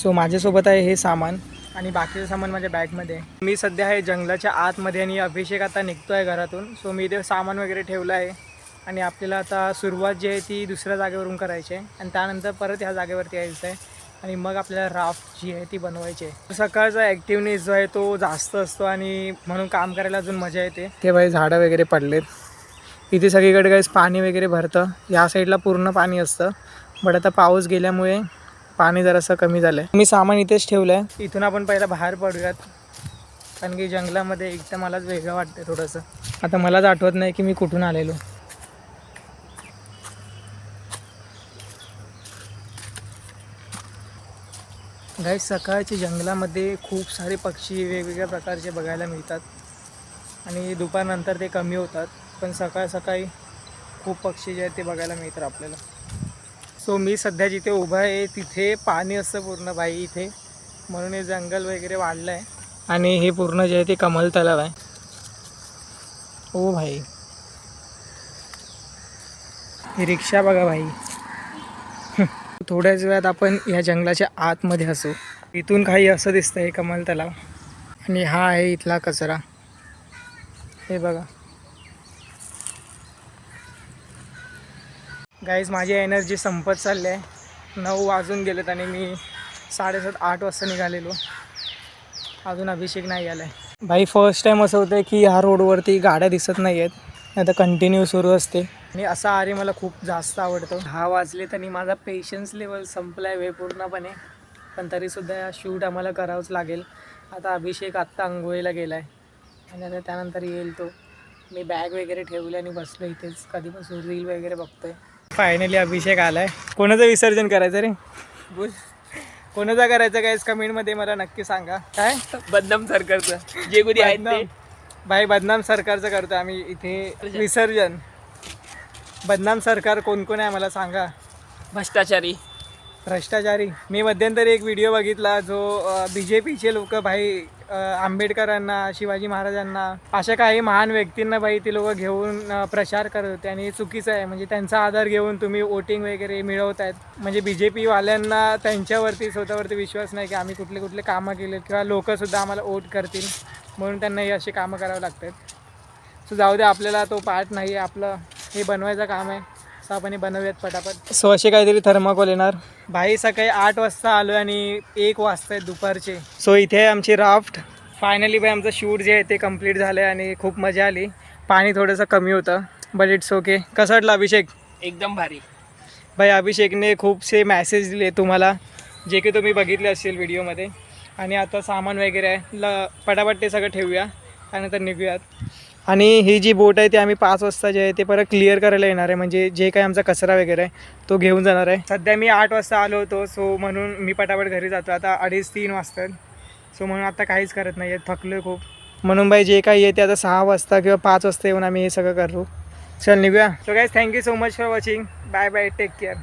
So माझ्यासोबत आहे हे सामान आणि बाकीचं सामान माझ्या बॅगमध्ये आहे. मी सध्या आहे जंगलाच्या आतमध्ये आणि अभिषेक आता निघतो आहे घरातून. सो मी ते सामान वगैरे ठेवलं आहे आणि आपल्याला आता सुरुवात जी आहे ती दुसऱ्या जागेवरून करायची आहे आणि त्यानंतर परत ह्या जागेवरती यायचं आहे आणि मग आपल्याला राफ्ट जी आहे ती बनवायची आहे. सकाळचा ॲक्टिव्हनेस जो आहे तो जास्त असतो आणि म्हणून काम करायला अजून मजा येते. ते बाई झाडं वगैरे पडलेत इथे सगळीकडे काहीच पाणी वगैरे भरतं. या साईडला पूर्ण पाणी असतं बट आता पाऊस गेल्यामुळे पाणी जरासं कमी झालं आहे. मी सामान इथेच ठेवलं आहे. इथून आपण पहिला बाहेर पडूयात कारण की जंगलामध्ये एकदम मलाच वेगळं वाटतं थोडंसं. आता मलाच आठवत नाही की मी कुठून आलेलो. गाईस सकाळच्या जंगलामध्ये खूप सारे पक्षी वेगवेगळ्या प्रकारचे बघायला मिळतात आणि दुपारनंतर ते कमी होतात पण सकाळ सकाळी खूप पक्षी जे आहेत ते बघायला मिळतात आपल्याला. सो मी सध्या जिथे उभा आहे तिथे पाणी असतं पूर्ण बाई इथे म्हणून हे जंगल वगैरे वाढलं आहे आणि हे पूर्ण जे आहे ते कमल तलाव आहे. ओ भाई ही रिक्षा बघा भाई. थोड्याच वेळात आपण या जंगलाच्या आतमध्ये असू. इथून काही असं दिसतं आहे कमल तलाव आणि हा आहे इथला कचरा. हे बघा गाईज माझी एनर्जी संपत चालली आहे. 9 वाजून गेलेत आणि मी 7:30-8 वाजता निघालेलो. अजून अभिषेक नाही आला आहे भाई. फर्स्ट टाईम असं होतं की ह्या रोडवरती गाड्या दिसत नाही आहेत नाही तर कंटिन्यू सुरू असते आणि असा आरे मला खूप जास्त आवडतो. 10 वाजलेत आणि माझा पेशन्स लेवल संपला आहे वे पूर्णपणे पण तरीसुद्धा शूट आम्हाला करावंच लागेल. आता अभिषेक आत्ता आंघोळीला गेला आहे आणि आता त्यानंतर येईल तो. मी बॅग वगैरे ठेवली आणि बसलो इथेच कधीपासून रील वगैरे बघतोय. फायनली अभिषेक आलाय. कोणाचं विसर्जन करायचं रे बोल. कोणाचा करायचं काय कमेंटमध्ये मला नक्की सांगा. काय बदनाम सरकारचं जे कोणी आहेत ते भाई बदनाम सरकारचं करतो आम्ही इथे विसर्जन. बदनाम सरकार कोण कोण आहे मला सांगा. भ्रष्टाचारी भ्रष्टाचारी. मी मध्यंतरी एक व्हिडिओ बघितला जो BJPचे लोक भाई आंबेडकरांना शिवाजी महाराजांना अशा काही महान व्यक्तींना भाई ती लोक घेऊन प्रचार करत होते आणि हे चुकीचं आहे. म्हणजे त्यांचा आधार घेऊन तुम्ही वोटिंग वगैरे मिळवत आहेत. म्हणजे BJP वाल्यांना त्यांच्यावरती स्वतःवरती विश्वास नाही की आम्ही कुठले कुठले कामं केले किंवा लोकंसुद्धा आम्हाला वोट करतील म्हणून त्यांना हे असे कामं करावं लागतात. सो जाऊ दे आपल्याला तो पार्ट नाही आहे. आपलं हे बनवायचं काम आहे सो आपण हे बनवूयात पटापट. सो असे काहीतरी थर्माकोल येणार भाई. सकाळी 8 वाजता आलो आणि 1 वाजता आहेत दुपारचे. सो इथे आहे आमची राफ्ट. फायनली भाई आमचं शूट जे आहे ते कंप्लीट झालं आहे आणि खूप मजा आली. पाणी थोडंसं कमी होतं बट इट्स ओके. कसं वाटलं अभिषेक? एकदम भारी भाई. अभिषेकने खूपसे मॅसेज दिले तुम्हाला जे की तुम्ही बघितले असतील व्हिडिओमध्ये. आणि आता सामान वगैरे आहे पटापट ते सगळं ठेवूया त्यानंतर निघूयात. आणि ही जी बोट आहे ती आम्ही 5 वाजता जे आहे ते परत क्लिअर करायला येणार आहे. म्हणजे जे काही आमचा कचरा वगैरे आहे तो घेऊन जाणार आहे. सध्या मी 8 वाजता आलो होतो सो म्हणून मी पटापट घरी जातो. आता 2:30-3 वाजतात सो म्हणून आता काहीच करत नाही आहे. थकलो आहे खूप म्हणून भाई जे काही आहे ते आता 6 वाजता किंवा 5 वाजता येऊन आम्ही हे सगळं करू. चल निघूया. So guys thank you so much for watching. Bye bye. Take care.